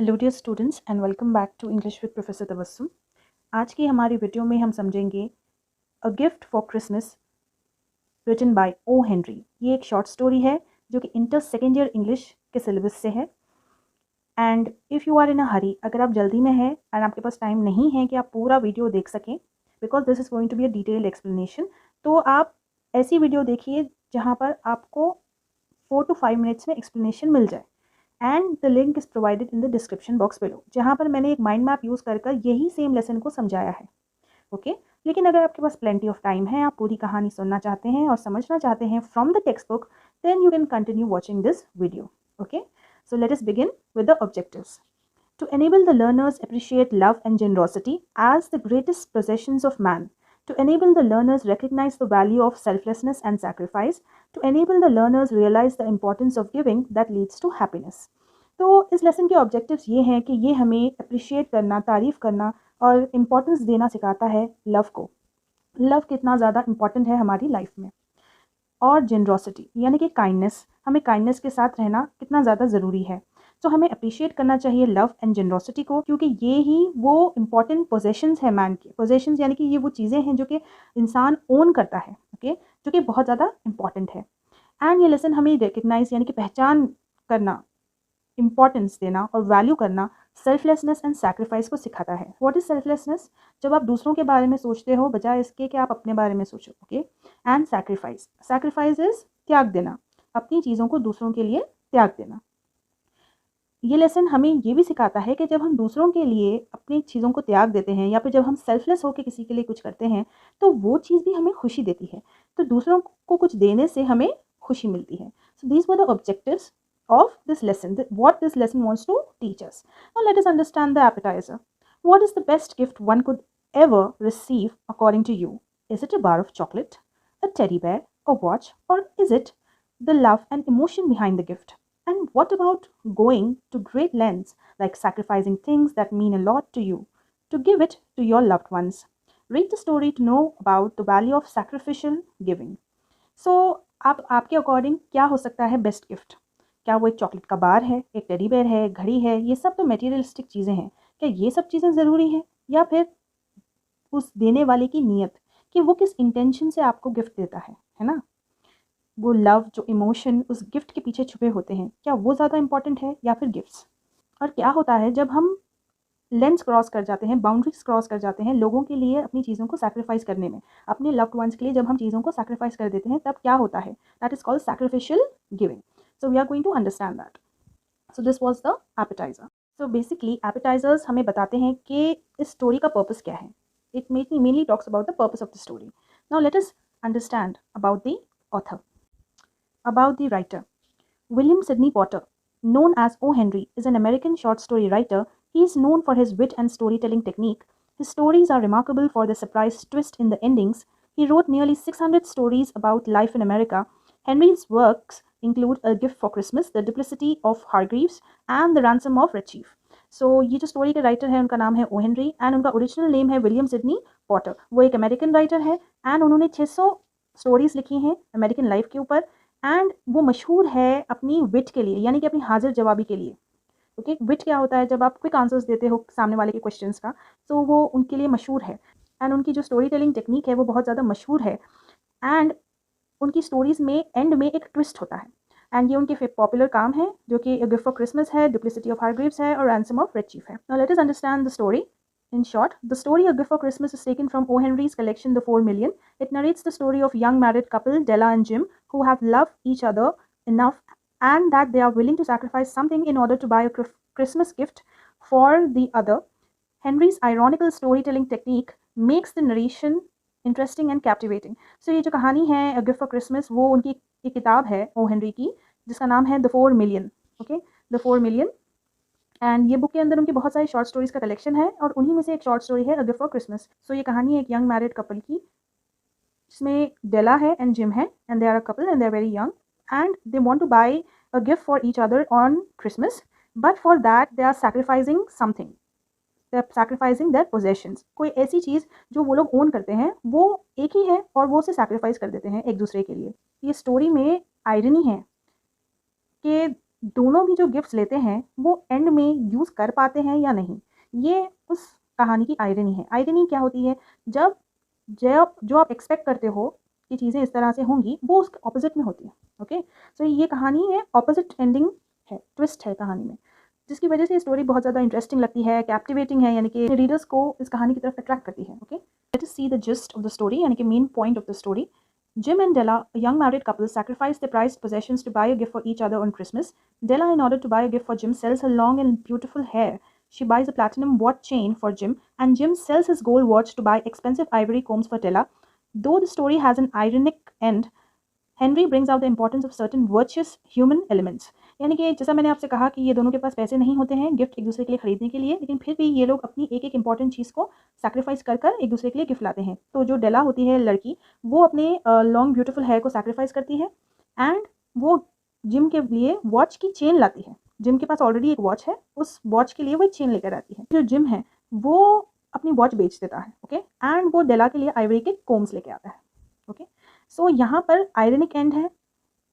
Hello dear students and welcome back to English with professor Tabassum. आज की हमारी वीडियो में हम समझेंगे a gift for Christmas written by O Henry. ये एक शॉर्ट स्टोरी है जो कि इंटर सेकेंड ईयर इंग्लिश के सिलेबस से है। And if you are in a hurry, अगर आप जल्दी में हैं एंड आपके पास टाइम नहीं है कि आप पूरा वीडियो देख सकें, because this is going to be a detailed explanation, तो आप ऐसी वीडियो देखिए जहाँ पर आपको 4 to 5 मिनट्स में एक्सप्लेनेशन मिल जाए। And the link is provided in the description box below, जहाँ पर मैंने एक माइंड मैप यूज़ कर यही सेम लेसन को समझाया है। ओके लेकिन अगर आपके पास प्लेंटी ऑफ टाइम है, आप पूरी कहानी सुनना चाहते हैं और समझना चाहते हैं from the text book, then you can continue watching this video. Okay, so let us begin with the objectives. To enable the learners appreciate love and generosity as the greatest possessions of man, to enable the learners recognize the value of selflessness and sacrifice, to enable the learners realize the importance of giving that leads to happiness. तो इस lesson के objectives ये हैं कि ये हमें appreciate करना, तारीफ़ करना और इम्पोर्टेंस देना सिखाता है लव को। लव कितना ज़्यादा इम्पॉर्टेंट है हमारी लाइफ में, और जेनरोसिटी यानी कि काइंडनेस, हमें काइंडनेस के साथ रहना कितना ज़्यादा ज़रूरी है। तो हमें अप्रिशिएट करना चाहिए लव एंड जेनरोसिटी को, क्योंकि ये ही वो इम्पॉर्टेंट पोजेशंस है मैन के। पोजेशंस यानी कि ये वो चीज़ें हैं जो कि इंसान ओन करता है, ओके, जो कि बहुत ज़्यादा इम्पॉर्टेंट है। एंड ये लेसन हमें रिकग्नाइज यानी कि पहचान करना, इम्पॉर्टेंस देना और वैल्यू करना, सेल्फलेसनेस एंड सैक्रिफाइस को सिखाता है। What is selflessness? जब आप दूसरों के बारे में सोचते हो बजाय इसके कि आप अपने बारे में सोचो। Okay, and sacrifice, sacrifice is त्याग देना, अपनी चीज़ों को दूसरों के लिए त्याग देना। ये लेसन हमें ये भी सिखाता है कि जब हम दूसरों के लिए अपनी चीज़ों को त्याग देते हैं या फिर जब हम सेल्फलेस होकर किसी के लिए कुछ करते हैं, तो वो चीज़ भी हमें खुशी देती है। तो दूसरों को कुछ देने से हमें खुशी मिलती है। So these were the objectives of this lesson, what this lesson wants to teach us. Now let us understand the appetizer. What is the best gift one could ever receive according to you? Is it a bar of chocolate, a teddy bear, a watch, or is it the love and emotion behind the gift? And what about going to great lengths, like sacrificing things that mean a lot to you, to give it to your loved ones? Read the story to know about the value of sacrificial giving. So आपके according क्या हो सकता है best gift? क्या वो एक chocolate का बार है, एक टेडी बेयर है, घड़ी है? ये सब तो मटेरियलिस्टिक चीज़ें हैं। क्या ये सब चीज़ें ज़रूरी हैं, या फिर उस देने वाले की नीयत कि वो किस इंटेंशन से आपको गिफ्ट देता है ना? वो लव, जो इमोशन उस गिफ्ट के पीछे छुपे होते हैं, क्या वो ज़्यादा इंपॉर्टेंट है या फिर गिफ्ट्स? और क्या होता है जब हम लेंस क्रॉस कर जाते हैं, बाउंड्रीज क्रॉस कर जाते हैं लोगों के लिए अपनी चीज़ों को सैक्रिफाइस करने में, अपने लव्ड वंस के लिए जब हम चीज़ों को सैक्रिफाइस कर देते हैं, तब क्या होता है? That is called sacrificial giving. So we are going to understand that. So this was the appetizer. So basically appetizers हमें बताते हैं कि इस स्टोरी का पर्पस क्या है. It mainly talks about the purpose of the story. Now let us understand about the author, about the writer. William Sidney Potter, known as O. Henry, is an American short story writer. He is known for his wit and storytelling technique. His stories are remarkable for the surprise twist in the endings. He wrote nearly 600 stories about life in America. Henry's works include A Gift for Christmas, The Duplicity of Hargreaves, and The Ransom of Red Chief. सो ये जो story के writer है उनका नाम है O Henry, and उनका original name है William Sydney Potter. वो एक अमेरिकन राइटर है एंड उन्होंने 600 स्टोरीज लिखी हैं अमेरिकन लाइफ के ऊपर। एंड वो मशहूर है अपनी विट के लिए, यानी कि अपनी हाजिर जवाबी के लिए। ओके, विट क्या होता है? जब आप क्विक आंसर्स देते हो सामने वाले के क्वेश्चंस का, तो वो उनके लिए मशहूर है। एंड उनकी जो स्टोरी टेलिंग टेक्निक है वो बहुत ज़्यादा मशहूर है। एंड उनकी स्टोरीज में एंड में एक ट्विस्ट होता है। एंड ये उनके पॉपुलर काम है, जो कि अ गिफ्ट फॉर क्रिसमस है, डुप्लिसिटी ऑफ हारग्रीव्स है, और रैंसम ऑफ रेड चीफ है। Now let us understand the story. In short, the story A Gift for Christmas is taken from O. Henry's collection The 4 Million. It narrates the story of young married couple Della and Jim, who have loved each other enough and that they are willing to sacrifice something in order to buy a Christmas gift for the other. Henry's ironical storytelling technique makes the narration interesting and captivating. So ये जो कहानी है अ gift for Christmas, वो उनकी एक किताब है O Henry की, जिसका नाम है the 4 million. Okay, the 4 million. And ये बुक के अंदर उनकी बहुत सारी शॉर्ट स्टोरीज का कलेक्शन है, और उन्हीं में से एक शॉर्ट स्टोरी है अ गिफ्ट फॉर क्रिसमस. सो ये कहानी है एक यंग मैरिड कपल की, जिसमें डेला है एंड जिम है, and they are a couple and they are very young, and they want to buy a gift for each other on Christmas, but for that they are sacrificing something. They are sacrificing their possessions. कोई ऐसी चीज़ जो वो लोग own करते हैं वो एक ही है, और वो उसे सैक्रिफाइस कर देते हैं एक दूसरे के लिए. ये स्टोरी में आयरनी है कि दोनों भी जो गिफ्ट्स लेते हैं वो एंड में यूज़ कर पाते हैं या नहीं, ये उस कहानी की आयरनी है। आयरनी क्या होती है, जब जब जो आप एक्सपेक्ट करते हो कि चीज़ें इस तरह से होंगी, वो उसके ऑपोजिट में होती है। ओके, सो ये कहानी है, ऑपोजिट एंडिंग है, ट्विस्ट है कहानी में, जिसकी वजह से स्टोरी बहुत ज़्यादा इंटरेस्टिंग लगती है, कैप्टिवेटिंग है, यानी कि रीडर्स को इस कहानी की तरफ अट्रैक्ट करती है। Okay, let us see the gist of the story, यानी कि main point of the story. Jim and Della, a young married couple, sacrifice their prized possessions to buy a gift for each other on Christmas. Della, in order to buy a gift for Jim, sells her long and beautiful hair. She buys a platinum watch chain for Jim, and Jim sells his gold watch to buy expensive ivory combs for Della. Though the story has an ironic end, Henry brings out the importance of certain virtuous human elements. यानी कि जैसा मैंने आपसे कहा कि ये दोनों के पास पैसे नहीं होते हैं गिफ्ट एक दूसरे के लिए खरीदने के लिए, लेकिन फिर भी ये लोग अपनी एक एक इंपॉर्टेंट चीज़ को सैक्रिफाइस कर कर एक दूसरे के लिए गिफ्ट लाते हैं। तो जो डेला होती है लड़की, वो अपने लॉन्ग ब्यूटीफुल हेयर को सैक्रिफाइस करती है, एंड वो जिम के लिए वॉच की चेन लाती है। जिम के पास ऑलरेडी एक वॉच है, उस वॉच के लिए वो एक चेन लेकर आती है। जो जिम है वो अपनी वॉच बेच देता है। ओके, एंड वो डेला के लिए आइवरी के कोम्स लेके आता है। ओके, सो यहाँ पर आयरनिक एंड है,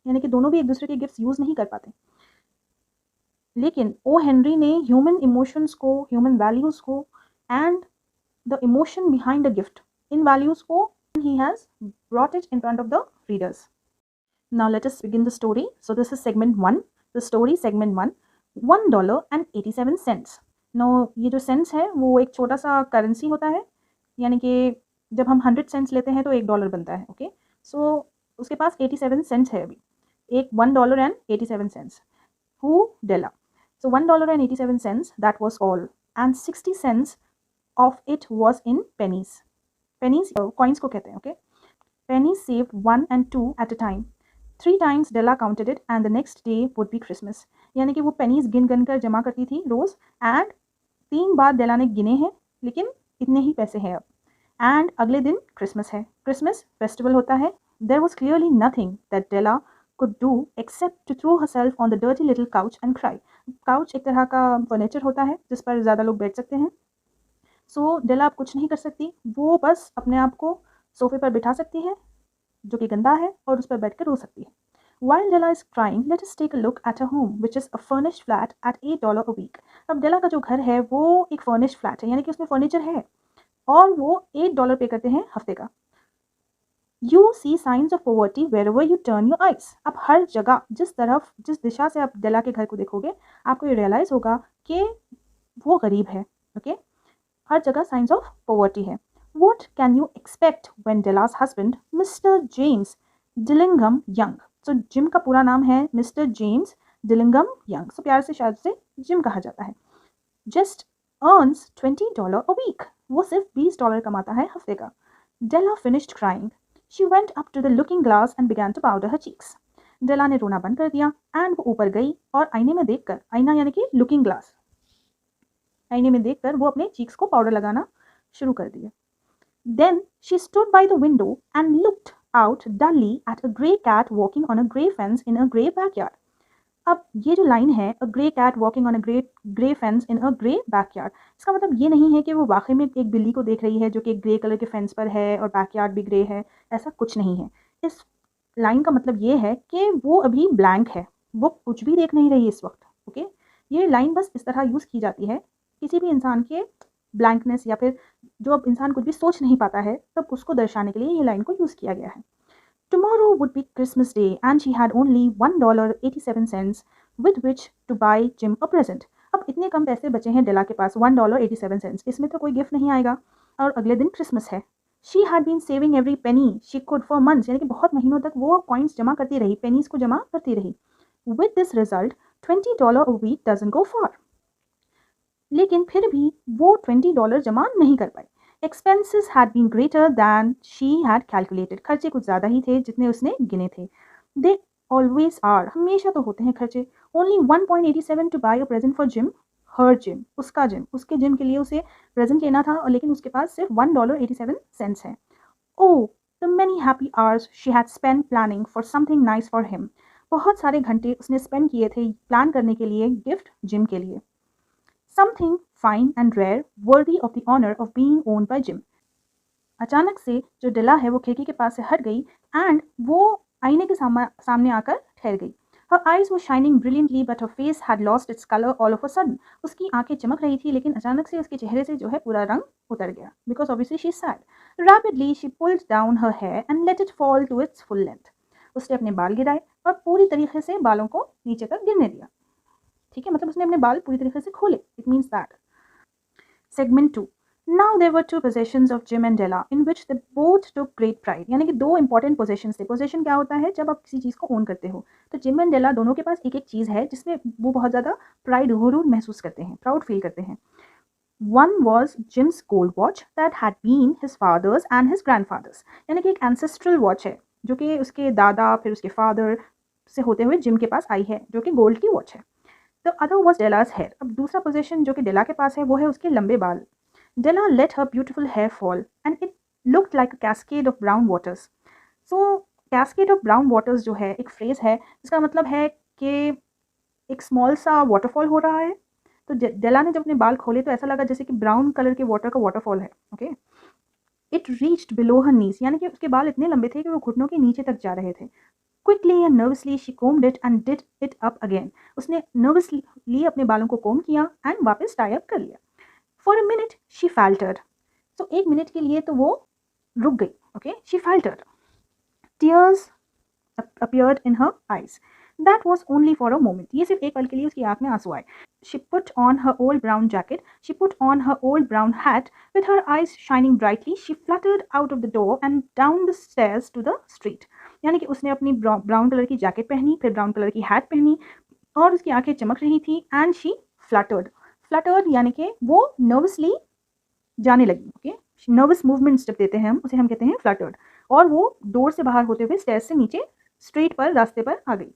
यानी कि दोनों भी एक दूसरे के गिफ्ट्स यूज़ नहीं कर पाते, लेकिन ओ हेनरी ने ह्यूमन इमोशंस को, ह्यूमन वैल्यूज़ को, and the emotion behind the gift, in values को he has brought it in front of the readers. Now let us begin the story. So this is segment 1, the story segment 1, $1.87. Now ये जो cents है वो एक छोटा सा currency होता है, यानी कि जब हम 100 सेंट्स लेते हैं तो $1 बनता है। ओके, सो उसके पास 87 सेंट्स है अभी, एक $1.87. Who? Della. So $1.87, that was all, and 60 cents of it was in pennies. Pennies coins को कहते हैं। Okay, pennies saved 1 and 2 at a time. 3 times Della counted it, and the next day would be Christmas. यानी कि वो pennies गिन गिन कर जमा करती थी रोज़, and 3 बार डेला ने गिने हैं, लेकिन इतने ही पैसे हैं अब, एंड अगले दिन क्रिसमस है, क्रिसमस फेस्टिवल होता है। There was clearly nothing that Della could do except to throw herself on the dirty little couch and cry. couch एक तरह का फर्नीचर होता है जिस पर ज़्यादा लोग बैठ सकते हैं। सो डेला अब कुछ नहीं कर सकती, वो बस अपने आप को सोफे पर बिठा सकती है जो कि गंदा है, और उस पर बैठकर रो सकती है। While Della is crying, let us take a look at her home, which is a furnished flat at $8 a week. अब डेला का जो घर है वो एक फर्निश्ड फ्लैट है, यानी कि उसमें फर्नीचर है, और वो $8 पे करते हैं हफ्ते का। You see signs of poverty wherever you turn your eyes. अब हर जगह, जिस दिशा से आप डेला के घर को देखोगे, आपको ये रियलाइज़ होगा कि वो गरीब है। ओके, हर जगह साइंस ऑफ पॉवर्टी है। What can you expect when Della's husband, Mr. James Dillingham Young, so gym का पूरा नाम है मिस्टर जेम्स डिलिंगम यंग, सो प्यार से शायद से जिम कहा जाता है, just earns $20 a week, वो सिर्फ $20 कमाता है हफ्ते का। Della finished crying. She went up to the looking glass and began to powder her cheeks. डेला ने रोना बंद कर दिया, एंड वो ऊपर गई और आईने में देखकर, आईना यानी कि लुकिंग ग्लास, आईने में देखकर वो अपने चीक्स को पाउडर लगाना शुरू कर दिया। Then she stood by the window and looked out dully at a grey cat walking on a grey fence in a grey backyard. अब ये जो लाइन है, a grey cat walking on a grey fence in a grey backyard, इसका मतलब ये नहीं है कि वो वाकई में एक बिल्ली को देख रही है जो कि ग्रे कलर के फेंस पर है और बैकयार्ड भी ग्रे है, ऐसा कुछ नहीं है। इस लाइन का मतलब ये है कि वो अभी ब्लैंक है, वो कुछ भी देख नहीं रही इस वक्त। ओके, ये लाइन बस इस तरह यूज़ की जाती है किसी भी इंसान के ब्लैंकनेस, या फिर जो अब इंसान कुछ भी सोच नहीं पाता है, तब उसको दर्शाने के लिए ये लाइन को यूज़ किया गया है। Tomorrow would be Christmas Day and she had only $1.87 with which to buy Jim a present. अब इतने कम पैसे बचे हैं डेला के पास, $1.87, इसमें तो कोई गिफ्ट नहीं आएगा, और अगले दिन क्रिसमस है। She had been saving every penny she could for months, यानी कि बहुत महीनों तक वो कॉइन्स जमा करती रही, पेनीज को जमा करती रही। With this result, $20 a week doesn't go far. लेकिन फिर भी वो $20 जमा नहीं कर पाई। Expenses had been greater than she had calculated. खर्चे कुछ ज़्यादा ही थे जितने उसने गिने थे। They always are. हमेशा तो होते हैं खर्चे। Only $1.87 to buy a present for Jim. Her Jim. उसका जिम, उसके जिम के लिए उसे प्रेजेंट लेना था, और लेकिन उसके पास सिर्फ $1.87 है। Oh, the many happy hours she had spent planning for something nice for him. बहुत सारे घंटे उसने स्पेंड किए थे प्लान करने के लिए गिफ्ट जिम के लिए। Something fine and rare, worthy of the honor of being owned by Jim. अचानक से जो डेला है वो खिड़की के पास से हट गई, एंड वो आईने के सामने आकर ठहर गई। Her eyes were shining brilliantly, but her face had lost its color all of a sudden. उसकी आंखें चमक रही थी, लेकिन अचानक से उसके चेहरे से जो है पूरा रंग उतर गया. Because obviously she is sad. Rapidly she pulled down her hair and let it fall to its full length. उसने अपने बाल गिराए और पूरी तरीके से बालों को नीचे तक गिरने दिया. ठीक है, मतलब उसने अपने बाल पूरी तरीके से खोले. It means that. Segment 2. Now there were two possessions of Jim and Della in which they both took great pride. यानी कि दो इंपॉर्टेंट पोजेशंस थे. पोजेशन क्या होता है? जब आप किसी चीज़ को ओन करते हो. तो जिम एंड डेला दोनों के पास एक एक चीज़ है जिसमें वो बहुत ज़्यादा प्राइड गुरूर महसूस करते हैं, प्राउड फील करते हैं. One was Jim's gold watch that had been his father's and his grandfather's. यानी कि एक एंसेस्ट्रल वॉच है जो कि उसके दादा फिर उसके फादर से होते हुए जिम के पास आई है, जो कि गोल्ड की वॉच है. The other was Della's hair. अब दूसरा पोजेशन जो कि डेला के पास है वो है उसके लंबे बाल. Della let her beautiful hair fall and it looked like a cascade of brown waters. So cascade of brown waters जो है एक फ्रेज है जिसका मतलब है कि एक स्मॉल सा वाटरफॉल हो रहा है. तो डेला ने जब अपने बाल खोले तो ऐसा लगा जैसे कि ब्राउन कलर के वाटर का वाटरफॉल है. ओके. इट रीच्ड बिलो हर नीज. यानी कि उसके बाल इतने लंबे थे कि वो घुटनों के नीचे तक जा रहे थे. Quickly and nervously she combed it and did it up again. उसने nervously अपने बालों को कोम किया and वापस टाई अप कर लिया. For a minute she faltered. So एक मिनट के लिए तो वो रुक गई. Okay, she faltered. Tears appeared in her eyes. That was only for a moment. ये सिर्फ एक पल के लिए उसकी आंख में आंसू आए. She put on her old brown jacket. She put on her old brown hat. With her eyes shining brightly, she fluttered out of the door and down the stairs to the street. यानी कि उसने अपनी brown colour की jacket पहनी, फिर brown colour की hat पहनी और उसकी आंखें चमक रही थी. And she fluttered. फ्लटर्ड यानी कि वो नर्वसली जाने लगी. ओके, नर्वस मूवमेंट्स जब देते हैं हम उसे हम कहते हैं फ्लटर्ड. और वो डोर से बाहर होते हुए स्टेयर्स से नीचे स्ट्रीट पर रास्ते पर आ गई.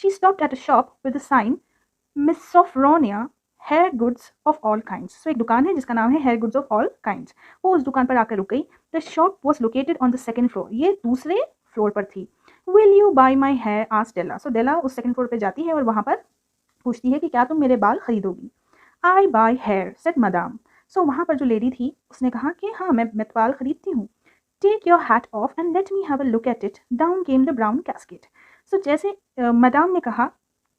She stopped at a shop with a sign Miss Sofronia hair goods of all kinds. So एक दुकान है जिसका नाम है hair goods of all kinds. वो उस दुकान पर आकर रुक गई. The shop was located on the second floor. ये दूसरे फ्लोर पर थी. Will you buy my hair asked Della. So Della उस सेकंड फ्लोर पे जाती है और वहाँ पर पूछती है कि क्या तुम मेरे बाल खरीदोगी. आई बाय हेयर सेड मदाम. सो वहाँ पर जो लेडी थी उसने कहा कि हाँ मैं बाल खरीदती हूँ. Take your hat off and let me have a look at it. Down came the brown cascade. So जैसे मदाम ने कहा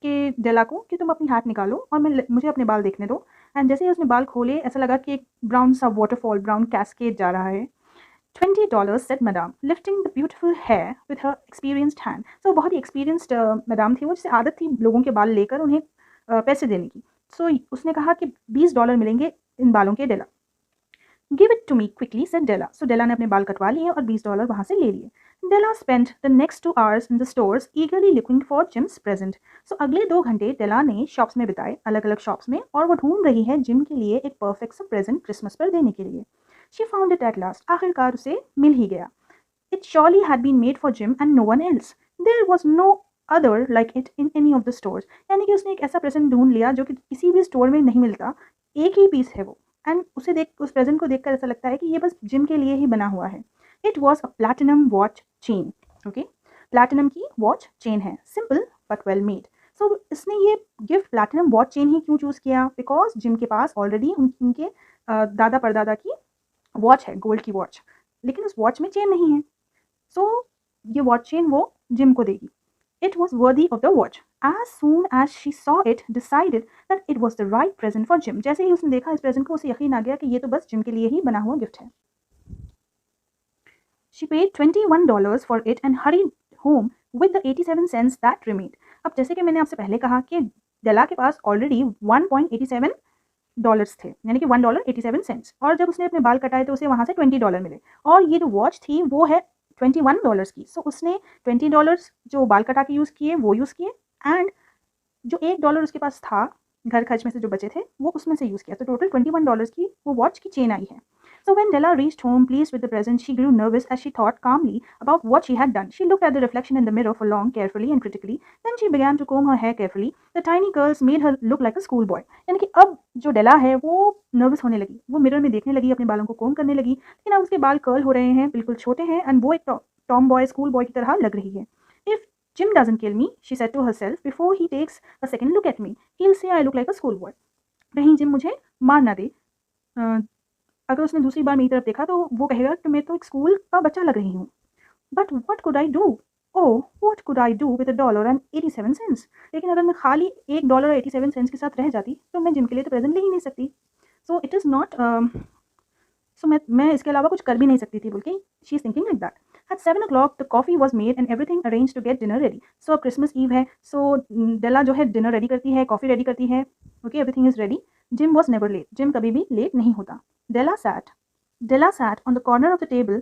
कि डेला को कि तुम अपनी हैट निकालो और मुझे अपने बाल देखने दो. एंड जैसे ही उसने बाल खोले ऐसा लगा कि एक ब्राउन सा वाटरफॉल, ब्राउन कैस्केड जा रहा है. $20 said madam, lifting the beautiful hair with her experienced hand. So बहुत ही experienced मैदाम थी वो, जिसे आदत थी लोगों के बाल लेकर उन्हें पैसे देने की. So उसने कहा कि $20 मिलेंगे इन बालों के. डेला. Give it to me quickly said Della. So Della ने अपने बाल कटवा लिए और $20 वहाँ से ले लिए. Della spent the next 2 hours in the stores eagerly looking for Jim's present. So अगले 2 घंटे Della ने शॉप्स में बिताए, अलग अलग शॉप्स में, और वो ढूंढ रही है जिम के लिए एक परफेक्ट सा प्रेजेंट क्रिसमस पर देने के लिए. She found it at last. आखिरकार उसे मिल ही गया. It surely had been made for Jim and no one else. There was no other like it in any of the stores. यानी कि उसने एक ऐसा प्रेजेंट ढूंढ लिया जो कि किसी भी स्टोर में नहीं मिलता. एक ही पीस है वो. एंड उसे देख उस प्रेजेंट को देखकर ऐसा लगता है कि ये बस जिम के लिए ही बना हुआ है. It was a platinum watch chain. Okay, platinum की वॉच चेन है. Simple but well made. So इसने ये गिफ्ट प्लैटिनम वॉच चेन ही क्यों चूज़ किया? बिकॉज जिम के पास ऑलरेडी उनके दादा परदादा की वॉच है, गोल्ड की वॉच, लेकिन उस वॉच में चेन नहीं है. सो ये वॉच चेन वो जिम को देगी. It was worthy of the watch. As soon as she saw it, decided that it was the right present for Jim. जैसे ही उसने देखा इस प्रेजेंट को उसे यकीन आ गया कि ये तो बस जिम के लिए ही बना हुआ गिफ्ट है. She paid $21 for it and hurried home with the 87 cents that remained. अब जैसे कि मैंने आपसे पहले कहा कि डेला के पास ऑलरेडी $1.87 थे, यानी कि $1.87. और जब उसने अपने बाल कटाए तो उसे वहाँ से $20 मिले. और ये जो वॉच थी वो है $21 की. सो उसने $20 जो बाल कटा के यूज़ किए वो यूज़ किए, एंड जो $1 उसके पास था घर खर्च में से जो बचे थे वो उसमें से यूज़ किया. तो टोटल $21 की वो वॉच की चेन आई है. So when Della reached home pleased with the present, she grew nervous as she thought calmly about what she had done. She looked at the reflection in the mirror for long, carefully and critically. Then she began to comb her hair carefully. The tiny curls made her look like a schoolboy. यानी कि अब जो डेला है वो nervous होने लगी. वो mirror में देखने लगी, अपने बालों को कोम करने लगी, लेकिन अब उसके बाल कर्ल हो रहे हैं, बिल्कुल छोटे हैं, एंड वो एक टॉम बॉय, स्कूल बॉय की तरह लग रही है. If Jim doesn't kill me, she said to herself before he takes a second look at me, he'll say I look like a schoolboy. कहीं जिम मुझे मार ना दे. अगर उसने दूसरी बार मेरी तरफ देखा तो वो कहेगा कि मैं तो एक स्कूल का बच्चा लग रही हूँ. But what could I do? Oh what could I do with $1.87। लेकिन अगर मैं खाली $1.87 के साथ रह जाती तो मैं जिम के लिए तो प्रेजेंट ले ही नहीं सकती। So it is not so मैं इसके अलावा कुछ कर भी नहीं सकती थी, बोल के she is thinking like that. At 7 o'clock the coffee was made and everything arranged to get dinner ready. So अब क्रिसमस ईव है, सो डेला जो है डिनर रेडी करती है, कॉफ़ी रेडी करती है, okay everything is ready. Jim was never late, Jim कभी भी लेट नहीं होता। Della sat Della sat on the corner of the table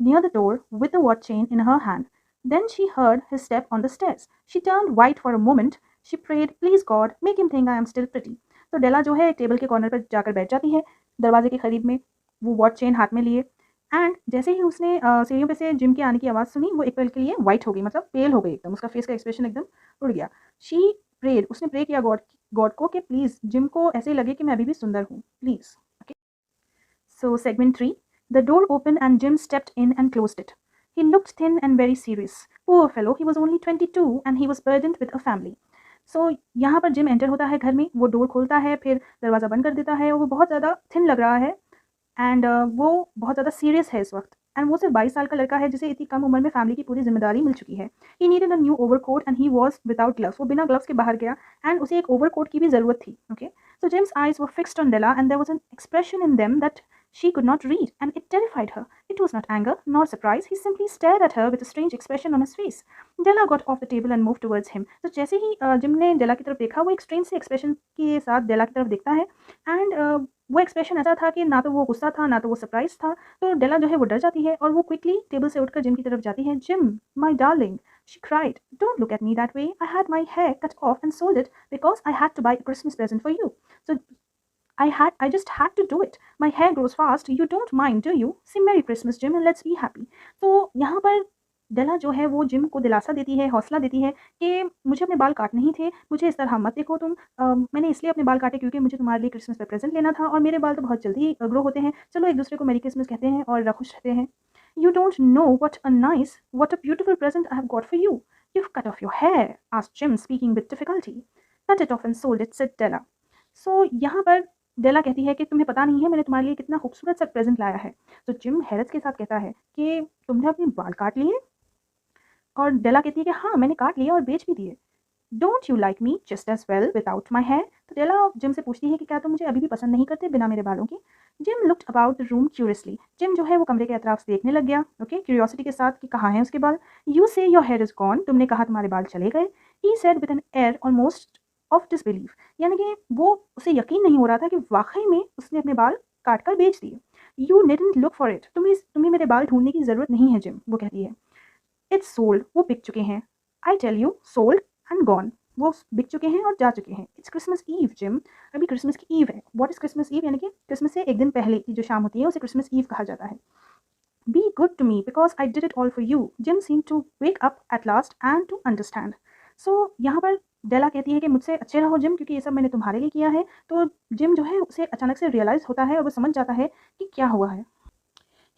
near the door with the watch chain in her hand. Then she heard his step on the stairs. She turned white for a moment. She prayed, Please God, make him think I am still pretty. तो डेला जो है table के corner पर जाकर बैठ जाती है, दरवाजे के करीब में, वो वॉच चेन हाथ में लिए। एंड जैसे ही उसने सीढ़ियों पे से जिम के आने की आवाज़ सुनी, वो एक पल के लिए वाइट हो गई, मतलब पेल हो गई एकदम, उसका फेस का एक्सप्रेशन एकदम उड़ गया। शी प्रेड, उसने प्रे किया गॉड गॉड को कि प्लीज़ जिम को ऐसे ही लगे कि मैं अभी भी सुंदर हूँ, please. So, segment 3. The door opened and Jim stepped in and closed it. He looked thin and very serious. Poor fellow, he was only 22 and he was burdened with a family. So, यहाँ पर gym enter होता है घर में, वो door खोलता है, फिर दरवाज़ा बंद कर देता है, और वो बहुत ज़्यादा थिन लग रहा है एंड वो बहुत ज़्यादा सीरियस है इस वक्त। एंड वो सिर्फ 22 साल का लड़का है जिसे इतनी कम उम्र में फैमिली की पूरी जिम्मेदारी मिल चुकी है। He needed a new overcoat and he was without gloves, वो बिना ग्लव्स के बाहर गया एंड उसे एक ओवरकोट की भी ज़रूरत थी। Okay, so Jim's eyes were fixed on Della and there was an expression in them that she could not read, and it terrified her. It was not anger nor surprise. He simply stared at her with a strange expression on his face. Della got off the table and moved towards him. तो जैसे ही gym ने डेला की तरफ देखा, वो एक strange से expression के साथ डेला की तरफ देखता है एंड वो एक्सप्रेशन ऐसा था कि ना तो वो गुस्सा था, ना तो वो सरप्राइज था। तो डेला जो है वो डर जाती है और वो क्विकली टेबल से उठकर जिम की तरफ जाती है। Jim, my darling, she cried, don't look at me that way, I had my hair cut off and sold it because I had to buy a Christmas present for you. So I just had to do it. My hair grows fast. You don't mind, do you? Say Merry Christmas, Jim, and let's be happy. तो यहाँ पर डेला जो है वो gym को दिलासा देती है, हौसला देती है कि मुझे अपने बाल काटने ही थे, मुझे इस तरह मत देखो तुम। मैंने इसलिए अपने बाल काटे क्योंकि मुझे तुम्हारे लिए क्रिसमस पे प्रेजेंट लेना था और मेरे बाल तो बहुत जल्दी ग्रो होते हैं। चलो एक दूसरे को मेरी क्रिसमस कहते हैं और खुश रहते हैं। You don't know what a beautiful present I have got for you. You've cut off your hair, asked Jim, speaking with difficulty. Cut it off and sold it, said Della. So यहाँ पर डेला कहती है कि तुम्हें पता नहीं है मैंने तुम्हारे लिए कितना खूबसूरत सा प्रेजेंट लाया है। तो जिम हैरत के साथ कहता है कि तुमने अपने बाल काट लिए? और डेला कहती है कि हाँ मैंने काट लिए और बेच भी दिए। Don't you like me just as well without my hair? तो डेला जिम से पूछती है कि क्या तुम मुझे अभी भी पसंद नहीं करते बिना मेरे बालों के? Gym looked about the room curiously. Gym जो है वो कमरे के अतराफ से देखने लग गया, ओके, क्यूरियोसिटी के साथ कि कहाँ हैं उसके बाल। यू से योर हेयर इज गॉन, तुमने कहा तुम्हारे बाल चले गए। He said with an air almost of disbelief, यानी कि वो उसे यकीन नहीं हो रहा था कि वाकई में उसने अपने बाल काट कर बेच दिए। You needn't look for it, तुम्हें मेरे बाल ढूंढने की ज़रूरत नहीं है जिम, वो कहती है। इट्स सोल्ड, वो बिक चुके हैं। I tell you, sold and gone, वो बिक चुके हैं और जा चुके हैं। इट्स क्रिसमस ईव जिम, अभी क्रिसमस की ईव है। What is Christmas Eve? यानी कि क्रिसमस से एक दिन पहले की जो शाम होती है उसे क्रिसमस ईव कहा जाता है। Be good to me because I did it all for you. Jim seem to wake up at last and to understand. So यहाँ पर डेला कहती है कि मुझसे अच्छे रहो जिम, क्योंकि ये सब मैंने तुम्हारे लिए किया है। तो जिम जो है उसे अचानक से रियलाइज़ होता है और वो समझ जाता है कि क्या हुआ है।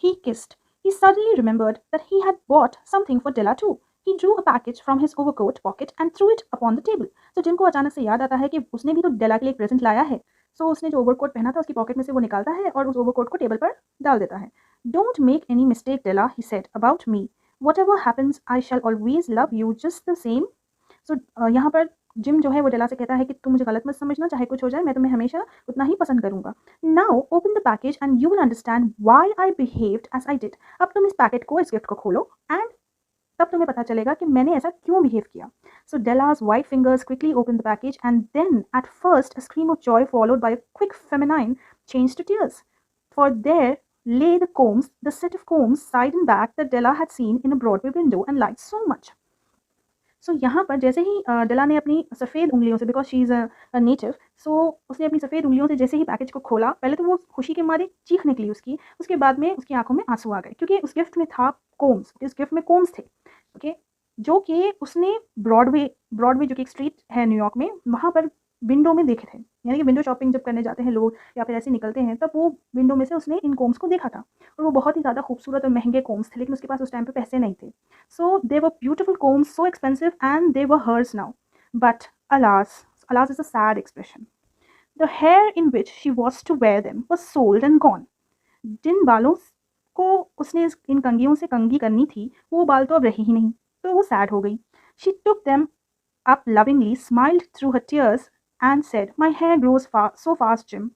He kissed. He suddenly remembered that he had bought something for Della too. He drew a package from his overcoat pocket and threw it upon the table. तो जिम को अचानक से याद आता है कि उसने भी तो डेला के लिए एक प्रेजेंट लाया है। सो उसने जो ओवरकोट पहना था उसकी पॉकेट में से वो निकालता है और उस ओवरकोट को टेबल पर डाल देता है। Don't make any mistake, Della, he said, about me. Whatever happens, I shall always love you just the same. सो यहाँ पर जिम जो है वो डेला से कहता है कि तुम मुझे गलत मत समझना, चाहे कुछ हो जाए मैं तुम्हें हमेशा उतना ही पसंद करूंगा। Now open the package and you will understand why I behaved as I did. अब तुम इस पैकेट को, इस गिफ्ट को खोलो एंड तब तुम्हें पता चलेगा कि मैंने ऐसा क्यों बिहेव किया। So Della's white fingers quickly open the package and then at first a scream of joy followed by a quick feminine change to tears, for there lay the combs, the set of combs side and back that Della had seen in a Broadway window and liked so much. सो यहाँ पर जैसे ही डेला ने अपनी सफ़ेद उंगलियों से, because she is a native, so उसने अपनी सफ़ेद उंगलियों से जैसे ही पैकेज को खोला, पहले तो वो खुशी के मारे चीख निकली उसकी, उसके बाद में उसकी आंखों में आंसू आ गए क्योंकि उस गिफ्ट में था कोम्स, उस गिफ्ट में कोम्स थे, ओके, जो कि उसने ब्रॉडवे जो कि एक स्ट्रीट है न्यूयॉर्क में, वहाँ पर विंडो में देखे थे। यानी कि विंडो शॉपिंग जब करने जाते हैं लोग या फिर ऐसे निकलते हैं, तब वो विंडो में से उसने इन कोम्स को देखा था और वो बहुत ही ज़्यादा खूबसूरत और महंगे कोम्स थे, लेकिन उसके पास उस टाइम पे पैसे नहीं थे। So they were beautiful combs, so expensive, and they were hers now. But alas is a sad expression. The hair in which she was to wear them was sold and gone. जिन बालों को उसने इन कंघियों से कंघी करनी थी, वो बाल तो अब रहे ही नहीं। तो वो सैड हो गई। She took them up lovingly, smiled through her tears and said, my hair grows so fast Jim.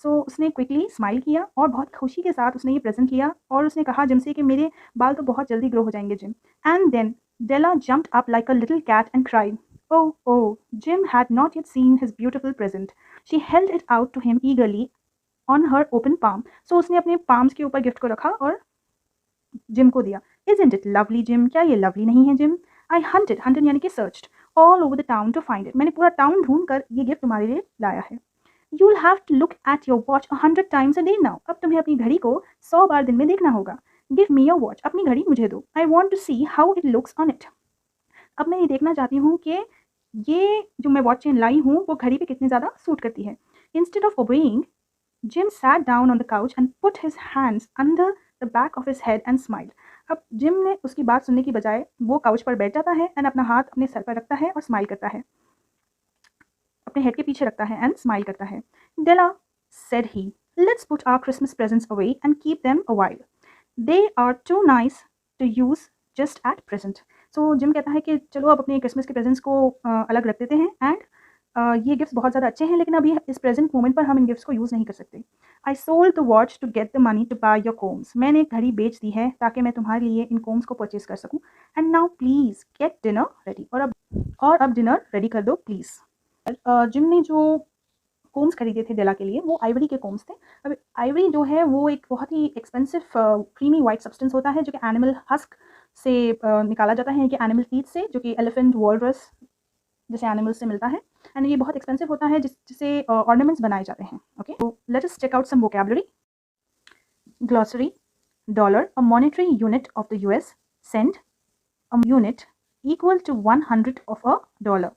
So उसने क्विकली स्माइल किया और बहुत खुशी के साथ उसने ये प्रेजेंट किया और उसने कहा जिम से कि मेरे बाल तो बहुत जल्दी ग्रो हो जाएंगे Jim. And then Della jumped up like a little cat and cried, oh, oh, Jim had not yet seen his beautiful present. She held it out to him eagerly on her open palm. So उसने अपने palms के ऊपर gift को रखा और gym को दिया। Isn't it lovely, Jim? क्या ये lovely नहीं है, जिम? I hunted यानी कि searched all over the town to find it. मैंने पूरा टाउन ढूंढ कर ये गिफ्ट तुम्हारे लिए लाया है। You'll have to look at your watch 100 times a day now. अब तुम्हें अपनी घड़ी को 100 बार दिन में देखना होगा। Give me your watch. अपनी घड़ी मुझे दो। I want to see how it looks on it. अब मैं ये देखना चाहती हूँ कि ये जो मैं वॉच चेन लाई हूँ वो घड़ी पे कितनी ज़्यादा सूट करती है। Instead of obeying, Jim sat down on the couch and put his hands under the back of his head and smiled. अब जिम ने उसकी बात सुनने की बजाय वो काउच पर बैठ जाता है एंड अपना हाथ अपने सर पर रखता है और स्माइल करता है, अपने हेड के पीछे रखता है एंड स्माइल करता है। Della, said he, let's put our Christmas presents away and keep them a while. They are too nice to use just at present. So gym कहता है कि चलो अब अपने क्रिसमस के प्रेजेंट्स को अलग रख देते हैं एंड ये गिफ्ट्स बहुत ज़्यादा अच्छे हैं लेकिन अभी इस प्रेजेंट मोमेंट पर हम इन गिफ्ट्स को यूज़ नहीं कर सकते। I sold the watch to get the money to buy your combs. मैंने एक घड़ी बेच दी है ताकि मैं तुम्हारे लिए इन कोम्स को परचेज कर सकूं। And now please get dinner ready. और अब डिनर रेडी कर दो प्लीज़। जिम ने जो कोम्स खरीदे थे डेला के लिए वो आइवरी के कोम्स थे। अब आइवरी जो है वो एक बहुत ही एक्सपेंसिव क्रीमी वाइट सब्सटेंस होता है जो कि एनिमल हस्क से निकाला जाता है, कि एनिमल टीथ से, जो कि एलिफेंट, वॉलरस जैसे एनिमल्स से मिलता है एंड ये बहुत एक्सपेंसिव होता है जिससे ऑर्नामेंट्स बनाए जाते हैं। ओके, तो let us check out some vocabulary. Glossary, dollar, a monetary unit of the US, cent, a unit equal to 100 of a dollar.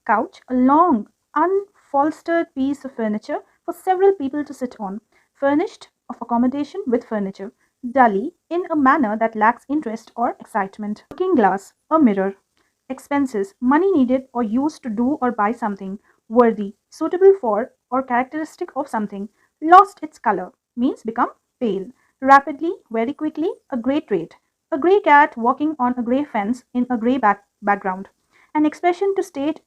Couch, a long unfolstered piece of furniture for several people to sit on, furnished of accommodation with furniture, dully in a manner that lacks interest or excitement. Looking glass, a mirror. Expenses, money needed or used to do or buy something, worthy, suitable for or characteristic of something, lost its color, means become pale, rapidly, very quickly, a great rate. A grey cat walking on a grey fence in a grey background. An expression to state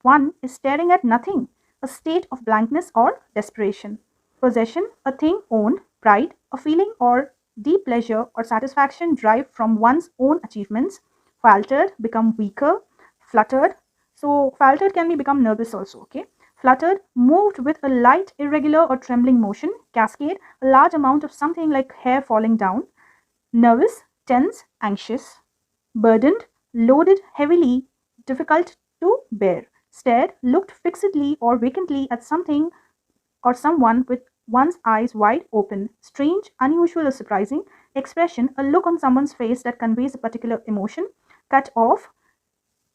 one is staring at nothing, a state of blankness or desperation. Possession, a thing owned, pride, a feeling or deep pleasure or satisfaction derived from one's own achievements. Faltered, become weaker, fluttered. So faltered can be become nervous also, okay? Fluttered, moved with a light, irregular or trembling motion. Cascade, a large amount of something like hair falling down. Nervous, tense, anxious. Burdened, loaded heavily, difficult to bear. Stared, looked fixedly or vacantly at something or someone with one's eyes wide open. Strange, unusual or surprising. Expression, a look on someone's face that conveys a particular emotion. Cut off,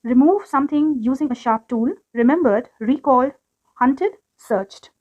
remove something using a sharp tool. Remembered, recalled, hunted, searched.